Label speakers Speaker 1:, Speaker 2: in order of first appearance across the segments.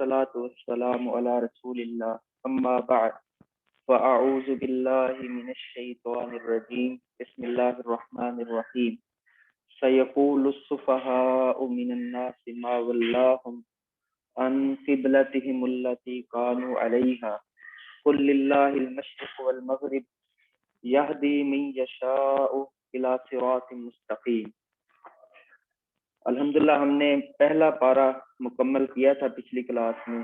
Speaker 1: والصلاة والسلام على رسول الله أما بعد فأعوذ بالله من الشيطان الرجيم بسم الله الرحمن الرحيم سيقول السفهاء من الناس ما ولاهم عن قبلتهم التي كانوا عليها قل لله المشرق والمغرب يهدي من يشاء إلى صراط مستقيم۔ الحمدللہ ہم نے پہلا پارہ مکمل کیا تھا پچھلی کلاس میں،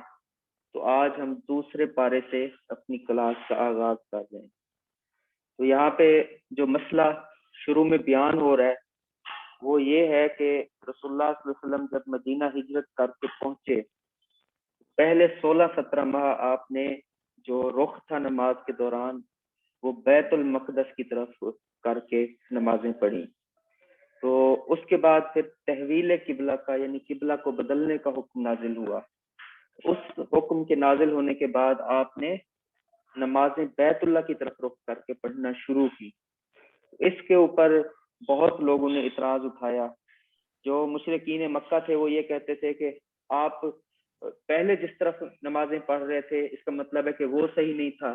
Speaker 1: تو آج ہم دوسرے پارے سے اپنی کلاس کا آغاز کر رہے ہیں۔ تو یہاں پہ جو مسئلہ شروع میں بیان ہو رہا ہے وہ یہ ہے کہ رسول اللہ صلی اللہ علیہ وسلم جب مدینہ ہجرت کر کے پہنچے، پہلے 16-17 ماہ آپ نے جو رخ تھا نماز کے دوران وہ بیت المقدس کی طرف کر کے نمازیں پڑھی۔ تو اس کے بعد پھر تحویل قبلہ کا یعنی قبلہ کو بدلنے کا حکم نازل ہوا۔ اس حکم کے نازل ہونے کے بعد آپ نے نمازیں بیت اللہ کی طرف رخ کر کے پڑھنا شروع کی۔ اس کے اوپر بہت لوگوں نے اعتراض اٹھایا۔ جو مشرکین مکہ تھے وہ یہ کہتے تھے کہ آپ پہلے جس طرف نمازیں پڑھ رہے تھے اس کا مطلب ہے کہ وہ صحیح نہیں تھا۔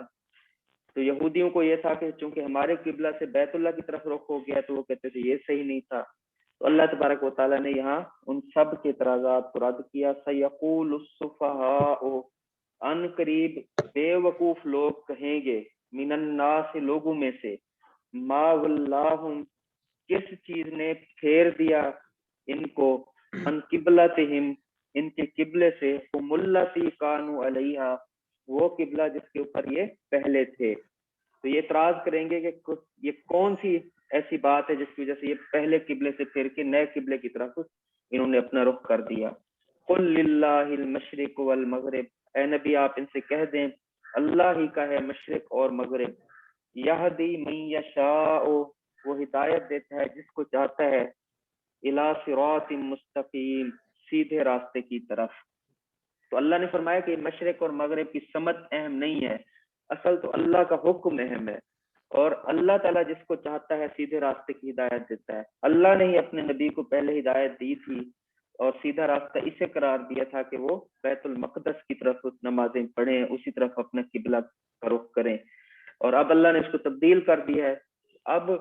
Speaker 1: تو یہودیوں کو یہ تھا کہ چونکہ ہمارے قبلہ سے بیت اللہ کی طرف رخ ہو گیا تو وہ کہتے تھے یہ صحیح نہیں تھا۔ تو اللہ تبارک و تعالیٰ نے یہاں ان سب کے اعتراضات کو رد کیا۔ سیقول السفہاء، ان قریب بے وقوف لوگ کہیں گے، من الناس لوگوں میں سے، ما ولاہم کس چیز نے پھیر دیا ان کو، ان قبلتہم ان کے قبلے سے، ہم التی کانوا علیہا وہ قبلہ جس کے اوپر یہ پہلے تھے۔ تو یہ اعتراض کریں گے کہ یہ کون سی ایسی بات ہے جس کی وجہ سے یہ پہلے قبلے سے پھر کے نئے قبلے کی طرف انہوں نے اپنا رخ کر دیا۔ قل للہ المشرق والمغرب، اے نبی آپ ان سے کہہ دیں اللہ ہی کا ہے مشرق اور مغرب، یہدی من یشاء وہ ہدایت دیتا ہے جس کو چاہتا ہے، الی صراط مستقیم سیدھے راستے کی طرف۔ تو اللہ نے فرمایا کہ مشرق اور مغرب کی سمت اہم نہیں ہے، اصل تو اللہ کا حکم اہم ہے، اور اللہ تعالیٰ جس کو چاہتا ہے سیدھے راستے کی ہدایت دیتا ہے۔ اللہ نے ہی اپنے نبی کو پہلے ہدایت دی تھی اور سیدھا راستہ اسے قرار دیا تھا کہ وہ بیت المقدس کی طرف نمازیں پڑھیں، اسی طرف اپنا قبلہ کا رخ کریں، اور اب اللہ نے اس کو تبدیل کر دیا ہے۔ اب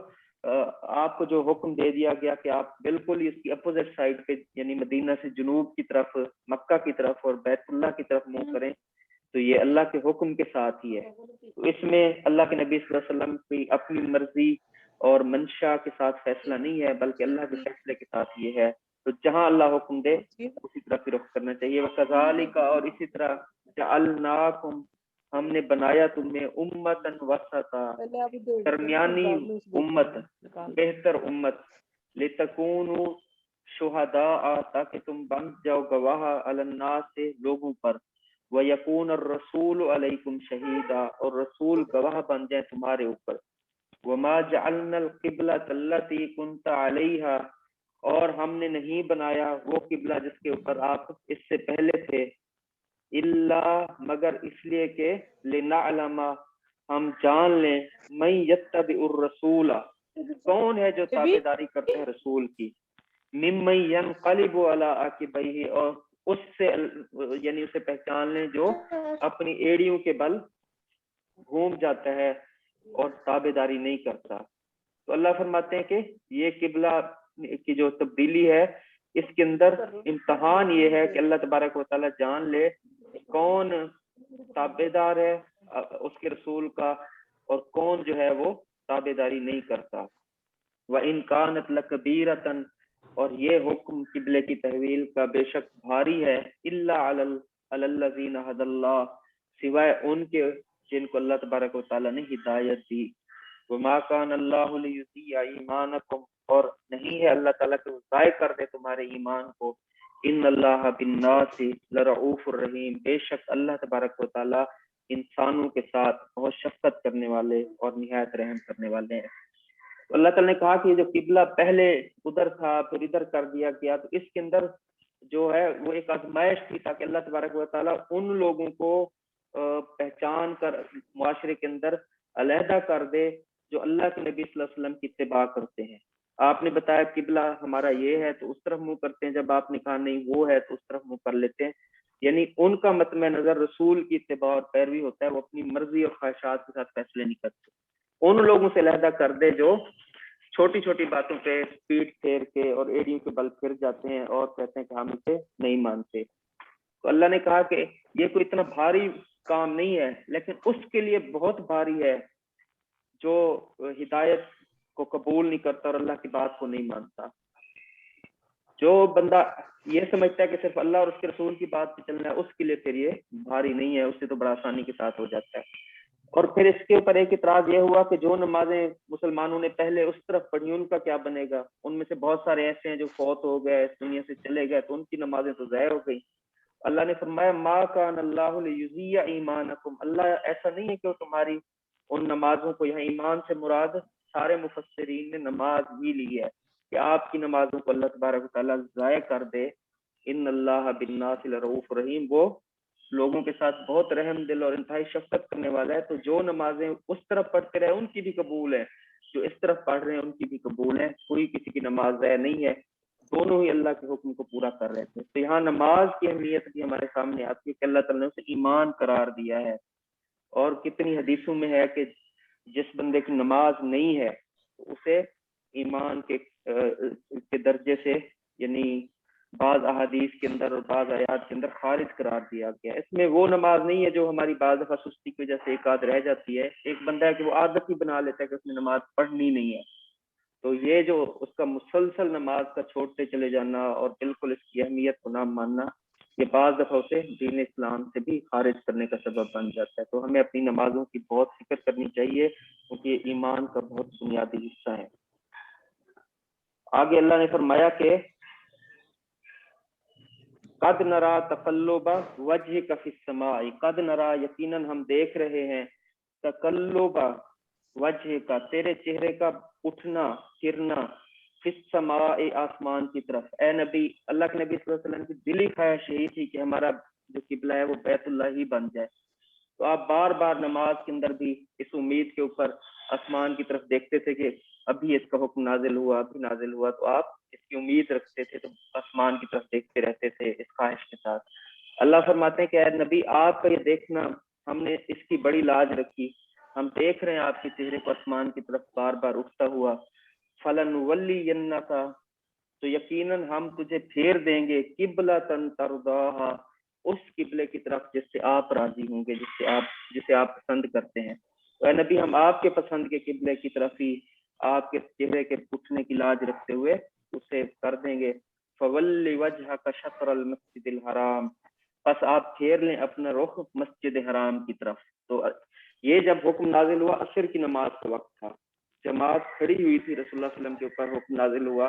Speaker 1: آپ کو جو حکم دے دیا گیا کہ آپ بالکل اس کی اپوزٹ سائڈ پہ یعنی مدینہ سے جنوب کی طرف، مکہ کی طرف اور بیت اللہ کی طرف منہ کریں، تو یہ اللہ کے حکم کے ساتھ ہی ہے۔ تو اس میں اللہ کے نبی صلی اللہ علیہ وسلم کی اپنی مرضی اور منشا کے ساتھ فیصلہ نہیں ہے، بلکہ اللہ کے فیصلے کے ساتھ یہ ہے۔ تو جہاں اللہ حکم دے اسی طرف ہی رخ کرنا چاہیے۔ وَكَذَلِكَ اور اسی طرح جَعَلْنَاكُمْ ہم نے بنایا تمہیں امتاً وسطا درمیانی امت، بہتر امت، لِتَكُونُوا شُهَدَاءَ تاکہ تم بن جاؤ گواہ علی الناس سے لوگوں پر، وَيَكُونَ الرَّسُولُ عَلَيْكُمْ شَهِيدًا اور رسول گواہ بن جائیں تمہارے اوپر۔ وَمَا جَعَلْنَا الْقِبْلَةَ الَّتِي كُنْتَ عَلَيْهَا اور ہم نے نہیں بنایا وہ قبلہ جس کے اوپر آپ اس سے پہلے تھے، الا مگر اس لیے کہ لنعلم ہم جان لیں، من یتبع الرسول کون ہے جو تابعداری کرتے ہیں رسول کی، ممن ینقلب علی عقبیہ اور اس سے یعنی اسے پہچان لیں جو اپنی ایڑیوں کے بل گھوم جاتا ہے اور تابعداری نہیں کرتا۔ تو اللہ فرماتے ہیں کہ یہ قبلہ کی جو تبدیلی ہے اس کے اندر امتحان یہ ہے کہ اللہ تبارک و تعالیٰ جان لے کون تابعدار ہے اس کے رسول کا اور کون جو ہے وہ تابعداری نہیں کرتا۔ وَإِنْ كَانَتْ لَكَبِيرَةً اور یہ حکم قبلے کی تحویل کا بے شک بھاری ہے، إِلَّا عَلَى الَّذِينَ هَدَى اللَّهُ سوائے ان کے جن کو اللہ تبارک و تعالیٰ نے ہدایت دی۔ وَمَا كَانَ اللَّهُ لِيُضِيعَ إِيمَانَكُمْ اور نہیں ہے اللہ تعالیٰ کہ وہ ضائع کر دے تمہارے ایمان کو، ان اللہ بالناس لرؤوف الرحیم بے شک اللہ تبارک و تعالیٰ انسانوں کے ساتھ بہت شفقت کرنے والے اور نہایت رحم کرنے والے ہیں۔ تو اللہ تعالیٰ نے کہا کہ یہ جو قبلہ پہلے ادھر تھا پھر ادھر کر دیا گیا، تو اس کے اندر جو ہے وہ ایک آزمائش تھی تاکہ اللہ تبارک و تعالیٰ ان لوگوں کو پہچان کر معاشرے کے اندر علیحدہ کر دے جو اللہ کے نبی صلی اللہ علیہ وسلم کی اتباع کرتے ہیں۔ آپ نے بتایا قبلہ ہمارا یہ ہے تو اس طرف منہ کرتے ہیں، جب آپ نے کہا نہیں وہ ہے تو اس طرف منہ کر لیتے ہیں۔ یعنی ان کا مطمع نظر رسول کی اتباع اور پیروی ہوتا ہے، وہ اپنی مرضی اور خواہشات کے ساتھ فیصلے نہیں کرتے. ان لوگوں سے علیحدہ کر دے جو چھوٹی چھوٹی باتوں پہ پیٹ پھیر کے اور ایڑیوں کے بل پھر جاتے ہیں اور کہتے ہیں کہ ہم اسے نہیں مانتے. تو اللہ نے کہا کہ یہ کوئی اتنا بھاری کام نہیں ہے، لیکن اس کے لیے بہت بھاری ہے جو ہدایت کو قبول نہیں کرتا اور اللہ کی بات کو نہیں مانتا. جو بندہ یہ سمجھتا ہے کہ صرف اللہ اور اس کے رسول کی بات پہ چلنا ہے، اس کے لیے پھر یہ بھاری نہیں ہے، اس سے تو بڑا آسانی کے ساتھ ہو جاتا ہے. اور پھر اس کے اوپر ایک اعتراض یہ ہوا کہ جو نمازیں مسلمانوں نے پہلے اس طرف پڑھی ان کا کیا بنے گا؟ ان میں سے بہت سارے ایسے ہیں جو فوت ہو گئے، اس دنیا سے چلے گئے، تو ان کی نمازیں تو ضائع ہو گئی. اللہ نے فرمایا ما کان اللہ لیضیع ایمانکم، اللہ ایسا نہیں ہے کہ وہ تمہاری ان نمازوں کو، یہاں ایمان سے مراد سارے مفسرین نے نماز ہی لی ہے، کہ آپ کی نمازوں کو اللہ تبارک و تعالیٰ ضائع کر دے. ان اللہ بالناس لرؤوف رحیم، وہ لوگوں کے ساتھ بہت رحم دل اور انتہائی شفقت کرنے والا ہے. تو جو نمازیں اس طرف پڑھتے رہے ان کی بھی قبول ہے، جو اس طرف پڑھ رہے ہیں ان کی بھی قبول ہے، کوئی کسی کی نماز ضائع نہیں ہے، دونوں ہی اللہ کے حکم کو پورا کر رہے تھے. تو یہاں نماز کی اہمیت بھی ہمارے سامنے آتی ہے کہ اللہ تعالیٰ نے اسے ایمان قرار دیا ہے. اور کتنی حدیثوں میں ہے کہ جس بندے کی نماز نہیں ہے اسے ایمان کے درجے سے، یعنی بعض احادیث کے اندر اور بعض آیات کے اندر خارج قرار دیا گیا. اس میں وہ نماز نہیں ہے جو ہماری بعض دفعہ سستی کی وجہ سے ایک آدھ رہ جاتی ہے. ایک بندہ ہے کہ وہ عادت ہی بنا لیتا ہے کہ اس نے نماز پڑھنی نہیں ہے، تو یہ جو اس کا مسلسل نماز کا چھوڑتے چلے جانا اور بالکل اس کی اہمیت کو نہ ماننا، یہ بعض دفعہ اسے دین اسلام سے بھی خارج کرنے کا سبب بن جاتا ہے. تو ہمیں اپنی نمازوں کی بہت فکر کرنی چاہیے کیونکہ یہ ایمان کا بہت بنیادی حصہ ہے. آگے اللہ نے فرمایا کہ قد نرا تقلب وجهك في السماء، قد نرا یقیناً ہم دیکھ رہے ہیں، تقلب وجہ کا تیرے چہرے کا اٹھنا گرنا، فی السماء آسمان کی طرف. اے نبی، اللہ کے نبی صلی اللہ علیہ وسلم کی دلی خواہش یہی تھی کہ ہمارا جو قبلہ ہے وہ بیت اللہ ہی بن جائے. تو آپ بار بار نماز کے اندر بھی اس امید کے اوپر آسمان کی طرف دیکھتے تھے کہ ابھی اس کا حکم نازل ہوا، ابھی نازل ہوا، تو آپ اس کی امید رکھتے تھے، تو آسمان کی طرف دیکھتے رہتے تھے اس خواہش کے ساتھ. اللہ فرماتے ہیں کہ اے نبی، آپ کا یہ دیکھنا ہم نے اس کی بڑی لاج رکھی، ہم دیکھ رہے ہیں آپ کے چہرے کو آسمان کی طرف بار بار اٹھتا ہوا. فَلَنُوَلِّيَنَّكَ، تو یقیناً ہم تجھے پھیر دیں گے، قبلۃ ترضاها، اس قبلے کی طرف جس سے آپ راضی ہوں گے، جسے آپ پسند کرتے ہیں. تو اے نبی، ہم آپ کے پسند کے قبلے کی طرف ہی آپ کے چہرے کے اٹھنے کی لاج رکھتے ہوئے اسے کر دیں گے. فَوَلِّ وَجْهَكَ شَطْرَ الْمَسْجِدِ الْحَرَامِ، بس آپ پھیر لیں اپنا رخ مسجد حرام کی طرف. تو یہ جب حکم نازل ہوا عصر کی نماز کا وقت تھا، جماعت کھڑی ہوئی تھی، رسول اللہ صلی اللہ علیہ وسلم کے اوپر حکم نازل ہوا.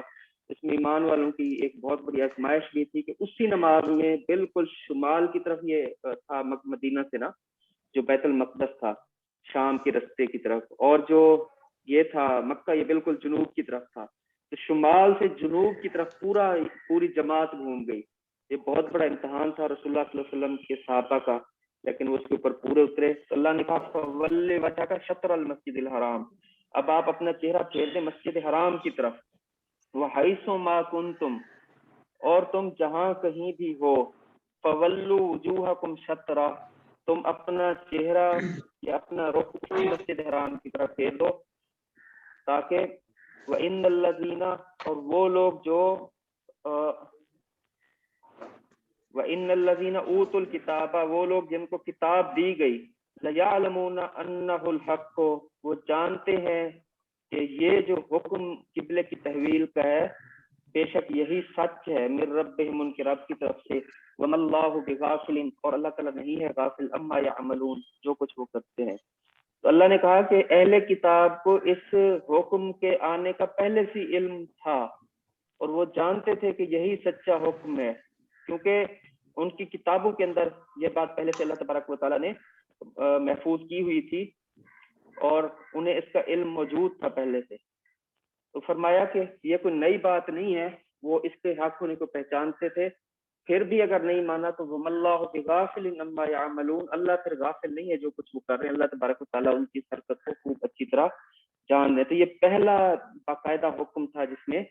Speaker 1: اس میں ایمان والوں کی ایک بہت بڑی آزمائش بھی تھی کہ اسی نماز میں بالکل شمال کی طرف یہ تھا مدینہ سے نا، جو بیت المقدس تھا شام کے رستے کی طرف، اور جو یہ تھا مکہ یہ بالکل جنوب کی طرف تھا. تو شمال سے جنوب کی طرف پوری جماعت گھوم گئی. یہ بہت بڑا امتحان تھا رسول اللہ صلی اللہ علیہ وسلم کے صحابہ کا، لیکن وہ اس کے اوپر پورے اترے. تو اللہ نے کہا فَوَلِّ وَجْهَكَ شَطْرَ الْمَسْجِدِ الْحَرَامِ، اب آپ اپنا چہرہ پھیر دیں مسجد حرام کی طرف. وَحَيْثُ مَا كُنْتُمْ، اور تم جہاں کہیں بھی ہو، فَوَلُّوا وُجُوهَكُمْ شَطْرَهُ، تم اپنا چہرہ یا اپنا رخ اسی مسجد حرام کی طرف پھیر دو، تاکہ وَإِنَّ الَّذِينَ، اور وہ لوگ جو وَإِنَّ الَّذِينَ أُوتُوا الْكِتَابَ، وہ لوگ جن کو کتاب دی گئی، لَيَعْلَمُونَ أَنَّهُ الْحَقُّ، وہ جانتے ہیں کہ یہ جو حکم قبلے کی تحویل کا ہے بے شک یہی سچ ہے، من ربہم، ان کے رب کی طرف سے. وَمَا اللَّهُ بِغَافِلٍ، اور اللہ تعالیٰ نہیں ہے غافل، عَمَّا يَعْمَلُونَ، جو کچھ وہ کرتے ہیں. تو اللہ نے کہا کہ اہل کتاب کو اس حکم کے آنے کا پہلے سے علم تھا اور وہ جانتے تھے کہ یہی سچا حکم ہے، کیونکہ ان کی کتابوں کے اندر یہ بات پہلے سے اللہ تبارک و تعالیٰ نے محفوظ کی ہوئی تھی اور انہیں اس کا علم موجود تھا پہلے سے. تو فرمایا کہ یہ کوئی نئی بات نہیں ہے، وہ اس کے حق ہونے کو پہچانتے تھے. پھر بھی اگر نہیں مانا تو وَمَا اللَّهُ بِغَافِلٍ عَمَّا يَعْمَلُونَ، اللہ پھر غافل نہیں ہے جو کچھ وہ کر رہے ہیں. اللہ تبارک و تعالیٰ ان کی حرکت کو خوب اچھی طرح جان رہے تھے. یہ پہلا باقاعدہ حکم تھا جس میں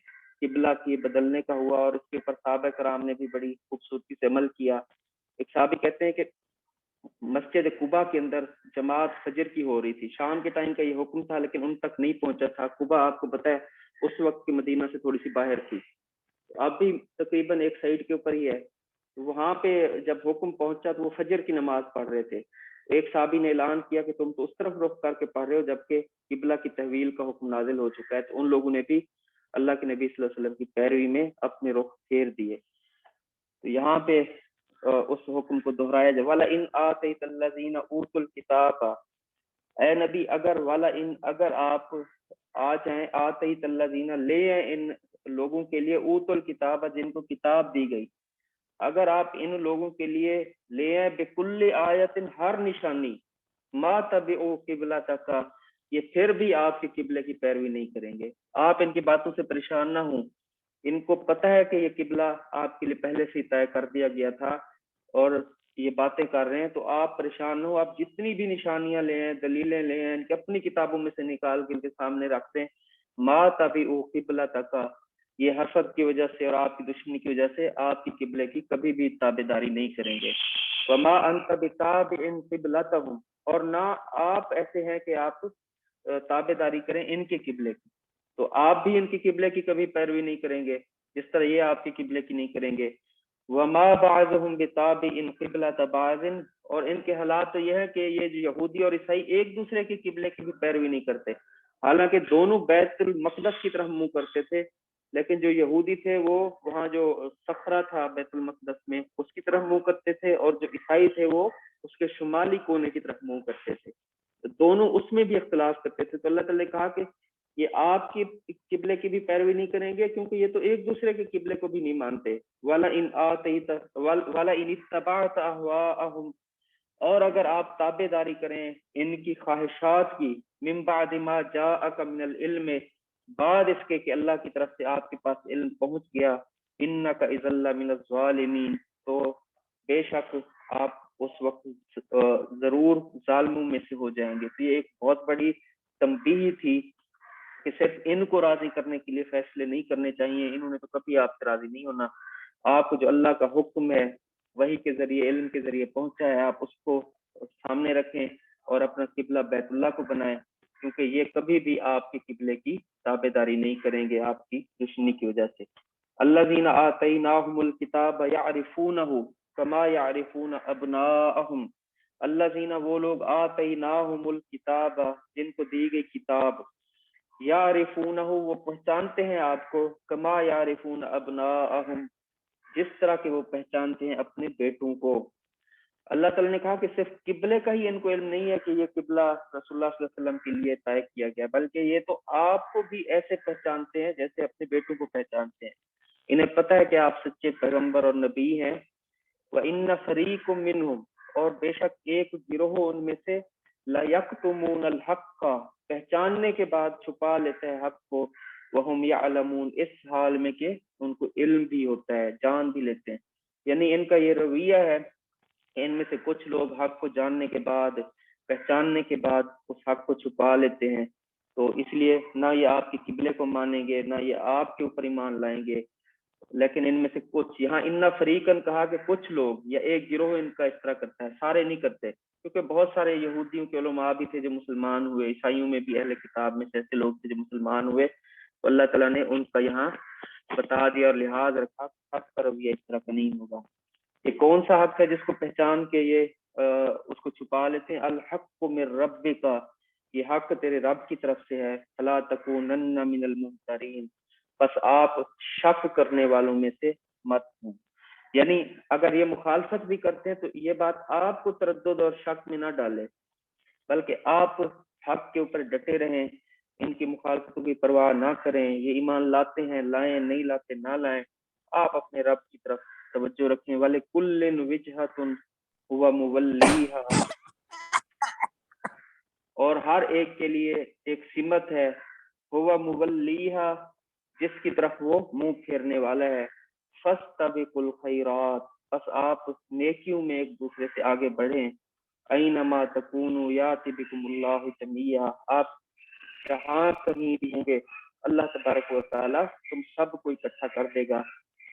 Speaker 1: قبلہ کی بدلنے کا ہوا، اور اس کے اوپر صحابہ کرام نے بھی بڑی خوبصورتی سے عمل کیا. ایک صحابی کہتے ہیں کہ مسجد قباء کے اندر جماعت فجر کی ہو رہی تھی، شام کے ٹائم کا یہ حکم تھا لیکن ان تک نہیں پہنچا تھا۔ قباء آپ کو پتہ ہے اس وقت کی مدینہ سے تھوڑی سی باہر تھی، اب بھی تقریباً ایک سائڈ کے اوپر ہی ہے۔ وہاں پہ جب حکم پہنچا تو وہ فجر کی نماز پڑھ رہے تھے، ایک صحابی نے اعلان کیا کہ تم تو اس طرف رخ کر کے پڑھ رہے ہو جبکہ قبلہ کی تحویل کا حکم نازل ہو چکا ہے۔ تو ان لوگوں نے بھی اللہ کے نبی صلی اللہ علیہ وسلم کی پیروی میں اپنے رخ پھیر دیے۔ تو یہاں پہ اس حکم کو دہرایا جائے، وَلَئِنْ آتَيْتَ الَّذِينَ أُوتُوا الْكِتَابَ، اے نبی اگر آپ آ جائیں، آتَيْتَ الَّذِينَ لے آئیں ان لوگوں کے لیے، اوتوا الکتاب جن کو کتاب دی گئی، اگر آپ ان لوگوں کے لیے لے آئیں بکل آیت ہر نشانی، ما تبعوا قبلتک، یہ پھر بھی آپ کے قبلے کی پیروی نہیں کریں گے۔ آپ ان کی باتوں سے پریشان نہ ہوں، ان کو پتہ ہے کہ یہ قبلہ آپ کے لیے پہلے سے طے کر دیا گیا تھا اور یہ باتیں کر رہے ہیں، تو آپ پریشان نہ ہو، آپ جتنی بھی نشانیاں لے ہیں، دلیلیں لے ہیں، ان کی اپنی کتابوں میں سے نکال کے ان کے سامنے رکھتے ہیں۔ ما تبعوا قبلتک، یہ حسد کی وجہ سے اور آپ کی دشمنی کی وجہ سے آپ کی قبلے کی کبھی بھی تابعداری نہیں کریں گے۔ وما انت بتابع قبلتهم، اور نہ آپ ایسے ہیں کہ آپ تابعداری کریں ان کے قبلے کی، تو آپ بھی ان کی قبلے کی کبھی پیروی نہیں کریں گے جس طرح یہ آپ کی قبلے کی نہیں کریں گے۔ وما بعضهم بتابع قبلة بعض، اور ان کے حالات تو یہ ہے کہ یہ جو یہودی اور عیسائی ایک دوسرے کی قبلے کی بھی پیروی نہیں کرتے، حالانکہ دونوں بیت المقدس کی طرف منہ کرتے تھے، لیکن جو یہودی تھے وہ وہاں جو صخرہ تھا بیت المقدس میں اس کی طرف منہ کرتے تھے، اور جو عیسائی تھے وہ اس کے شمالی کونے کی طرف منہ کرتے تھے، دونوں اس میں بھی اختلاف کرتے تھے۔ تو اللہ تعالیٰ نے کہا کہ یہ آپ کی قبلے کی بھی پیروی نہیں کریں گے کیونکہ یہ تو ایک دوسرے کے قبلے کو بھی نہیں مانتے۔ وَلَئِنِ اتَّبَعْتَ أَهْوَاءَهُمْ، اور اگر آپ تابع داری کریں ان کی خواہشات کی، من بعد ما جاءک من العلم، بعد اس کے کہ اللہ کی طرف سے آپ کے پاس علم پہنچ گیا، انک اذا لمن الظالمین، تو بے شک آپ اس وقت ضرور ظالموں میں سے ہو جائیں گے۔ تو یہ ایک بہت بڑی تنبیہ تھی کہ صرف ان کو راضی کرنے کے لیے فیصلے نہیں کرنے چاہیے، انہوں نے تو کبھی آپ سے راضی نہیں ہونا۔ آپ کو جو اللہ کا حکم ہے وحی کے ذریعے، علم کے ذریعے پہنچا ہے، آپ اس کو سامنے رکھیں اور اپنا قبلہ بیت اللہ کو بنائیں، کیونکہ یہ کبھی بھی آپ کے قبلے کی تابعداری نہیں کریں گے آپ کی دشمنی کی وجہ سے۔ الذین آتیناہم الکتاب یعرفونہ کما یعرفون ابناءہم، الذین وہ لوگ آتیناہم الکتاب جن کو دی گئی کتاب، یعرفونہ وہ پہچانتے ہیں آپ کو، کما یعرفون ابناءہم جس طرح کہ وہ پہچانتے ہیں اپنے بیٹوں کو۔ اللہ تعالیٰ نے کہا کہ صرف قبلے کا ہی ان کو علم نہیں ہے کہ یہ قبلہ رسول اللہ صلی اللہ علیہ وسلم کے لیے طے کیا گیا، بلکہ یہ تو آپ کو بھی ایسے پہچانتے ہیں جیسے اپنے بیٹوں کو پہچانتے ہیں، انہیں پتہ ہے کہ آپ سچے پیغمبر اور نبی ہیں۔ وَإِنَّ فَرِيقٌ مِّنْهُمْ، اور بے شک ایک گروہ ان میں سے، لَيَكْتُمُونَ الْحَقَّ پہچاننے کے بعد چھپا لیتے ہیں حق کو، وَهُمْ يَعْلَمُونَ اس حال میں کہ ان کو علم بھی ہوتا ہے، جان بھی لیتے ہیں۔ یعنی ان کا یہ رویہ ہے کہ ان میں سے کچھ لوگ حق کو جاننے کے بعد، پہچاننے کے بعد اس حق کو چھپا لیتے ہیں، تو اس لیے نہ یہ آپ کے قبلے کو مانیں گے، نہ یہ آپ کے اوپر ایمان لائیں گے۔ لیکن ان میں سے کچھ، یہاں ان فریقن کہا کہ کچھ لوگ یا ایک گروہ ان کا اس طرح کرتا ہے، سارے نہیں کرتے، کیونکہ بہت سارے یہودیوں کے علماء بھی تھے جو مسلمان ہوئے، عیسائیوں میں بھی اہل کتاب میں سے ایسے لوگ تھے جو مسلمان ہوئے، تو اللہ تعالیٰ نے ان کا یہاں بتا دیا اور لحاظ رکھا، حق کا رویہ اس طرح کا نہیں ہوگا۔ یہ کون سا حق ہے جس کو پہچان کے یہ اس کو چھپا لیتے ہیں؟ الحق من ربک، یہ حق تیرے رب کی طرف سے ہے، فلا تکونن من الممترین، بس آپ شک کرنے والوں میں سے مت ہوں۔ یعنی اگر یہ مخالفت بھی کرتے ہیں تو یہ بات آپ کو تردد اور شک میں نہ ڈالے، بلکہ آپ حق کے اوپر ڈٹے رہیں، ان کی مخالفتوں کی پرواہ نہ کریں، یہ ایمان لاتے ہیں لائیں، نہیں لاتے نہ لائیں، آپ اپنے رب کی طرف توجہ رکھیں۔ وَلِكُلٍّ وِجْهَةٌ هُوَ مُوَلِّيهَا، اور ہر ایک کے لیے ایک سمت ہے، هُوَ مُوَلِّيهَا جس کی طرف وہ منہ پھیرنے والا ہے۔ فَاسْتَبِقُوا الْخَيْرَاتِ، بس آپ نیکیوں میں ایک دوسرے سے آگے بڑھیں۔ اَيْنَمَا تَكُونُوا يَأْتِ بِكُمُ اللَّهُ جَمِيعًا، آپ جہاں کہیں بھی ہوں گے اللہ تبارک و تعالیٰ تم سب کو اکٹھا کر دے گا۔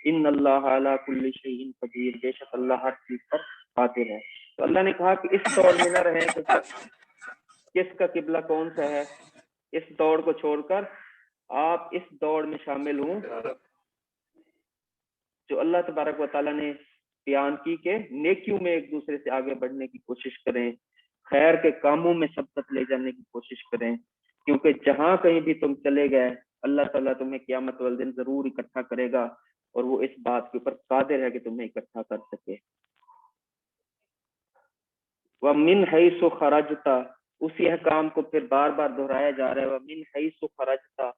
Speaker 1: ان اللہ علی کل شیء قدیر، بے شک اللہ ہر چیز پر قادر ہے۔ تو اللہ نے کہا کہ اس دوڑ میں نہ رہیں کہ کس کا قبلہ کون سا ہے، اس دوڑ کو چھوڑ کر آپ اس دوڑ میں شامل ہوں جو اللہ تبارک و تعالیٰ نے بیان کی کہ نیکیوں میں ایک دوسرے سے آگے بڑھنے کی کوشش کریں، خیر کے کاموں میں سبقت لے جانے کی کوشش کریں، کیونکہ جہاں کہیں بھی تم چلے گئے اللہ تعالیٰ تمہیں قیامت والے دن ضرور اکٹھا کرے گا، اور وہ اس بات کے اوپر قادر ہے کہ تمہیں اکٹھا کر سکے۔ وَمِنْ حَيْثُ خَرَجْتَ، اسی احکام کو پھر بار بار دہرایا جا رہا ہے، وَمِنْ حَيْثُ خَرَجْتَ،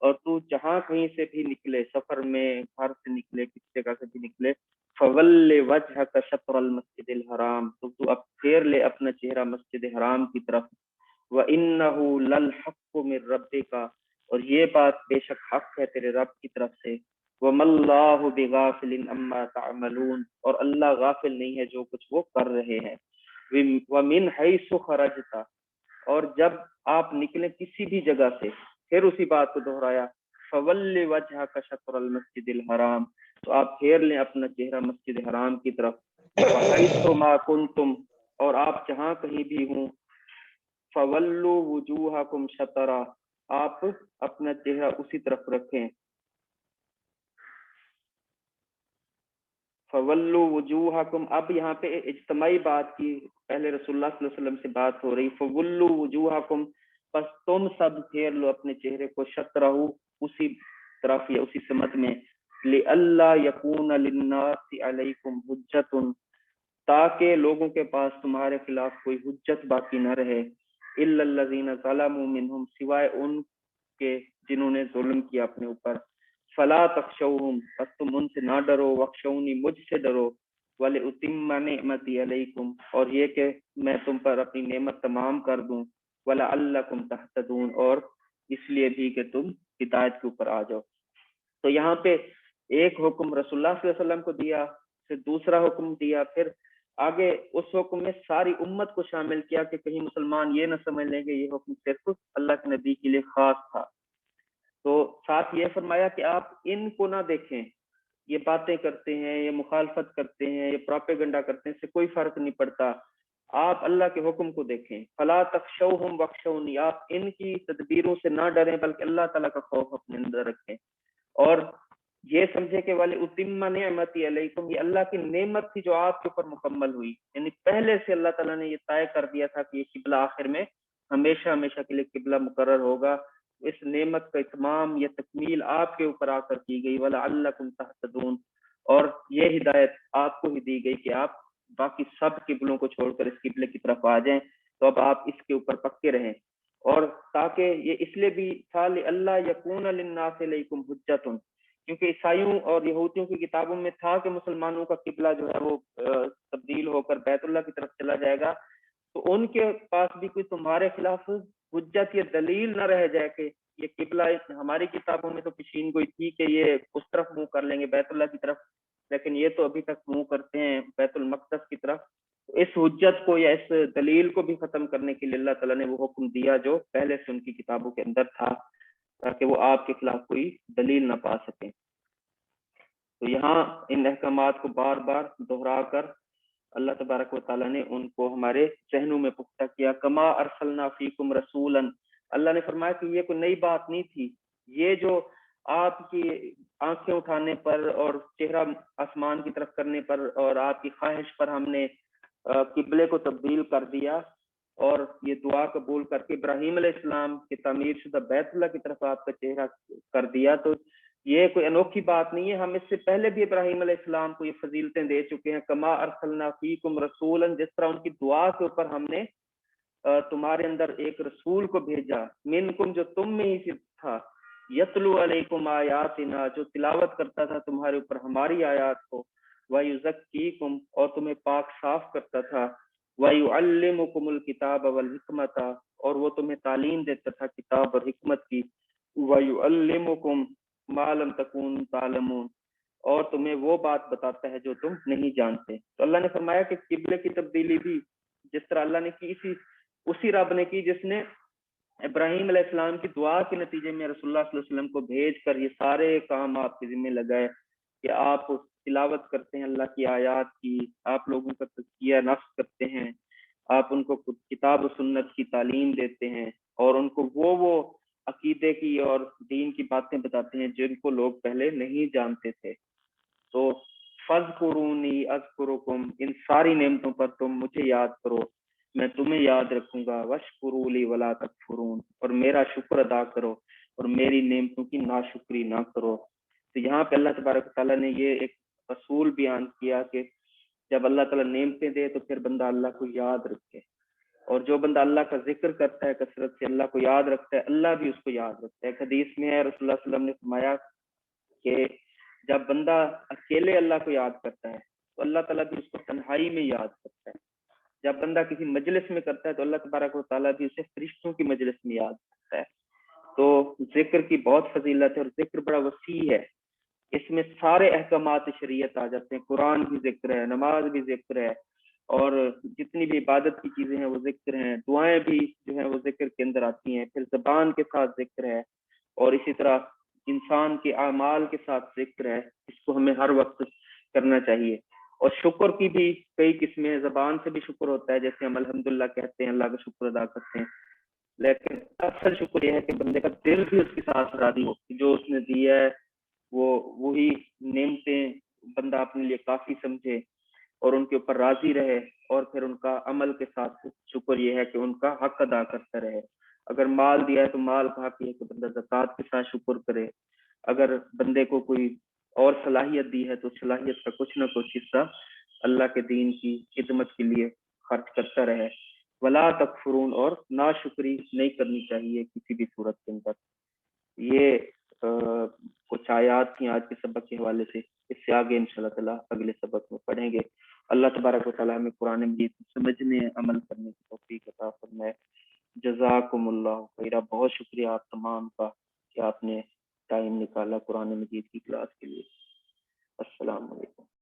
Speaker 1: اور تو جہاں کہیں سے بھی نکلے، سفر میں، گھر سے نکلے، کسی جگہ سے بھی نکلے، فَوَلِّ وَجْهَكَ شَطْرَ الْمَسْجِدِ الْحَرَامِ، تو اب پھیر لے اپنا چہرہ مسجد حرام کی طرف، وَإِنَّهُ لَلْحَقُّ مِنْ رَبِّكَ، اور یہ بات بے شک حق ہے تیرے رب کی طرف سے، وَمَا اللَّهُ بِغَافِلٍ عَمَّا تَعْمَلُونَ، اور اللہ غافل نہیں ہے جو کچھ وہ کر رہے ہیں۔ وَمِنْ حَيْثُ خَرَجْتَ، اور جب آپ نکلیں کسی بھی جگہ سے، پھر اسی بات کو دہرایا، فَوَلِّ وَجْهَكَ شَطْرَ الْمَسْجِدِ الْحَرَامِ، تو آپ پھیر لیں اپنا چہرہ مسجد حرام کی طرف، وَحَيْثُ مَا كُنْتُمْ، اور آپ جہاں کہیں بھی ہوں، فَوَلُّوا وُجُوهَكُمْ شَطْرَهُ، آپ اپنا چہرہ اسی طرف رکھیں، فَوَلُّوا وُجُوهَكُمْ، اب یہاں پہ اجتماعی بات کی، پہلے رسول اللہ صلی اللہ علیہ وسلم سے بات ہو رہی، فَوَلُّوا وُجُوهَكُمْ، پس تم سب پھیر لو اپنے چہرے کو، شطرہ، اسی طرف یا اسی سمت میں، لِأَلَّا يَكُونَ لِلنَّاسِ عَلَيْكُمْ حُجَّةٌ، تاکہ لوگوں کے پاس تمہارے خلاف کوئی حجت باقی نہ رہے، إِلَّا الَّذِينَ ظَلَمُوا مِنْهُمْ، سوائے ان کے جنہوں نے ظلم کیا اپنے اوپر، فلا تخشوہم، پس تم ان سے نہ ڈرو، وخشونی، مجھ سے ڈرو، وَلِأُتِمَّ نِعْمَتِي عَلَيْكُمْ، اور یہ کہ میں تم پر اپنی نعمت تمام کر دوں، وَلَعَلَّكُمْ تَهْتَدُونَ، اور اس لیے بھی کہ تم ہدایت کے اوپر آ جاؤ۔ تو یہاں پہ ایک حکم رسول اللہ صلی اللہ علیہ وسلم کو دیا، پھر دوسرا حکم دیا، پھر آگے اس حکم میں ساری امت کو شامل کیا کہ کہیں مسلمان یہ نہ سمجھ لیں کہ یہ حکم صرف اللہ کے نبی کے لیے خاص تھا۔ تو ساتھ یہ فرمایا کہ آپ ان کو نہ دیکھیں، یہ باتیں کرتے ہیں، یہ مخالفت کرتے ہیں، یہ پروپیگنڈا کرتے ہیں، اس سے کوئی فرق نہیں پڑتا، آپ اللہ کے حکم کو دیکھیں، فلا تخشوہم وخشونی، آپ ان کی تدبیروں سے نہ ڈریں بلکہ اللہ تعالیٰ کا خوف اپنے اندر رکھیں، اور یہ سمجھے کہ وَلِأُتِمَّ نِعْمَتِي عَلَيْكُمْ، یہ اللہ کی نعمت تھی جو آپ کے اوپر مکمل ہوئی، یعنی پہلے سے اللہ تعالیٰ نے یہ طے کر دیا تھا کہ یہ قبلہ آخر میں ہمیشہ ہمیشہ کے لیے قبلہ مقرر ہوگا، اس نعمت کا اتمام، یہ تکمیل آپ کے اوپر آ کر کی گئی، وَلَعَلَّكُمْ تَهْتَدُونَ، اور یہ ہدایت آپ کو ہی دی گئی کہ آپ باقی سب قبلوں کو چھوڑ کر اس قبلے کی طرف آ جائیں، تو اب آپ اس کے اوپر پکے رہیں، اور تاکہ یہ اس لیے بھی تھا لِأَلَّا يَكُونَ لِلنَّاسِ عَلَيْكُمْ حُجَّةٌ، کیونکہ عیسائیوں اور یہودیوں کی کتابوں میں تھا کہ مسلمانوں کا قبلہ جو ہے وہ تبدیل ہو کر بیت اللہ کی طرف چلا جائے گا، تو ان کے پاس بھی کوئی تمہارے خلاف حجت یا دلیل نہ رہ جائے کہ یہ قبلہ، ہماری کتابوں میں تو پیشین گوئی تھی کہ یہ اس طرف منہ کر لیں گے بیت اللہ کی طرف، لیکن یہ تو ابھی تک منہ کرتے ہیں بیت المقدس کی طرف، اس حجت کو یا اس دلیل کو بھی ختم کرنے کے لیے اللہ تعالیٰ نے وہ حکم دیا جو پہلے سے ان کی کتابوں کے اندر تھا، تاکہ وہ آپ کے خلاف کوئی دلیل نہ پا سکیں۔ تو یہاں ان احکامات کو بار بار دہرا کر اللہ تبارک و تعالیٰ نے ان کو ہمارے ذہنوں میں پختہ کیا، کما ارسلنا فیکم رسولا، اللہ نے فرمایا کہ یہ کوئی نئی بات نہیں تھی، یہ جو آپ کی آنکھیں اٹھانے پر اور چہرہ آسمان کی طرف کرنے پر اور آپ کی خواہش پر ہم نے قبلے کو تبدیل کر دیا اور یہ دعا قبول کر کے ابراہیم علیہ السلام کی تعمیر شدہ بیت اللہ کی طرف آپ کا چہرہ کر دیا، تو یہ کوئی انوکھی بات نہیں ہے، ہم اس سے پہلے بھی ابراہیم علیہ السلام کو یہ فضیلتیں دے چکے ہیں، کما ارسلنا فیکم رسولا، جس طرح ان کی دعا کے اوپر ہم نے تمہارے اندر ایک رسول کو بھیجا، منکم، جو تم میں ہی سے تھا، یتلو علیکم آیاتنا، جو تلاوت کرتا تھا تمہارے اوپر ہماری آیات کو، ویزکیکم، اور تمہیں پاک صاف کرتا تھا، ویعلمکم الکتاب والحکمت، اور وہ تمہیں تعلیم دیتا تھا کتاب اور حکمت کی، ویعلمکم ما لم تکون تعلمون، اور تمہیں وہ بات بتاتا ہے جو تم نہیں جانتے۔ تو اللہ نے فرمایا کہ قبلے کی تبدیلی بھی جس طرح اللہ نے کی، اسی رب نے کی جس نے ابراہیم علیہ السلام کی دعا کے نتیجے میں رسول اللہ صلی اللہ علیہ وسلم کو بھیج کر یہ سارے کام آپ کے ذمہ لگائے، کہ آپ تلاوت کرتے ہیں اللہ کی آیات کی، آپ لوگوں کا تزکیہ نفس کرتے ہیں، آپ ان کو کتاب و سنت کی تعلیم دیتے ہیں، اور ان کو وہ عقیدے کی اور دین کی باتیں بتاتے ہیں جن کو لوگ پہلے نہیں جانتے تھے۔ تو فَاذْكُرُونِي أَذْكُرُكُمْ، ان ساری نعمتوں پر تم مجھے یاد کرو، میں تمہیں یاد رکھوں گا۔ وَاشْكُرُوا لِي وَلَا تَكْفُرُونَ، اور میرا شکر ادا کرو اور میری نعمتوں کی ناشکری نہ کرو۔ تو یہاں پہ اللہ تبارک و تعالیٰ نے یہ ایک اصول بیان کیا کہ جب اللہ تعالیٰ نعمتیں دے تو پھر بندہ اللہ کو یاد رکھے، اور جو بندہ اللہ کا ذکر کرتا ہے کثرت سے، اللہ کو یاد رکھتا ہے، اللہ بھی اس کو یاد رکھتا ہے۔ ایک حدیث میں ہے رسول اللہ صلی اللہ علیہ وسلم نے فرمایا کہ جب بندہ اکیلے اللہ کو یاد کرتا ہے تو اللہ تعالیٰ بھی اس کو تنہائی میں یاد کرتا ہے، جب بندہ کسی مجلس میں کرتا ہے تو اللہ تبارک و تعالیٰ بھی اسے فرشتوں کی مجلس میں یاد کرتا ہے۔ تو ذکر کی بہت فضیلت ہے، اور ذکر بڑا وسیع ہے، اس میں سارے احکامات شریعت آ جاتے ہیں، قرآن بھی ذکر ہے، نماز بھی ذکر ہے، اور جتنی بھی عبادت کی چیزیں ہیں وہ ذکر ہیں، دعائیں بھی جو ہیں وہ ذکر کے اندر آتی ہیں، پھر زبان کے ساتھ ذکر ہے، اور اسی طرح انسان کے اعمال کے ساتھ ذکر ہے، اس کو ہمیں ہر وقت کرنا چاہیے۔ اور شکر کی بھی کئی قسمیں، زبان سے بھی شکر ہوتا ہے، جیسے ہم الحمدللہ کہتے ہیں، اللہ کا شکر ادا کرتے ہیں، لیکن اصل شکر یہ ہے کہ بندے کا دل بھی اس کے ساتھ راضی ہو، جو اس نے دیا ہے وہی نعمتیں بندہ اپنے لیے کافی سمجھے اور ان کے اوپر راضی رہے، اور پھر ان کا عمل کے ساتھ شکر یہ ہے کہ ان کا حق ادا کرتا رہے۔ اگر مال دیا ہے تو مال کا حق یہ ہے کہ بندہ زکوٰۃ کے ساتھ شکر کرے، اگر بندے کو کوئی اور صلاحیت دی ہے تو صلاحیت کا کچھ نہ کچھ حصہ اللہ کے دین کی خدمت کے لیے خرچ کرتا رہے۔ ولا تکفرون، اور ناشکری نہیں کرنی چاہیے کسی بھی صورت کے اندر۔ یہ کچھ آیات تھیں آج کے سبق کے حوالے سے، اس سے آگے انشاءاللہ تعالیٰ اگلے سبق میں پڑھیں گے۔ اللہ تبارک و تعالیٰ ہمیں قرآن مجید سمجھنے عمل کرنے کی توفیق عطا فرمائے۔ جزاکم اللہ خیرہ، بہت شکریہ آپ تمام کا کہ آپ نے ٹائم نکالا قرآن مجید کی کلاس کے لیے۔ السلام علیکم۔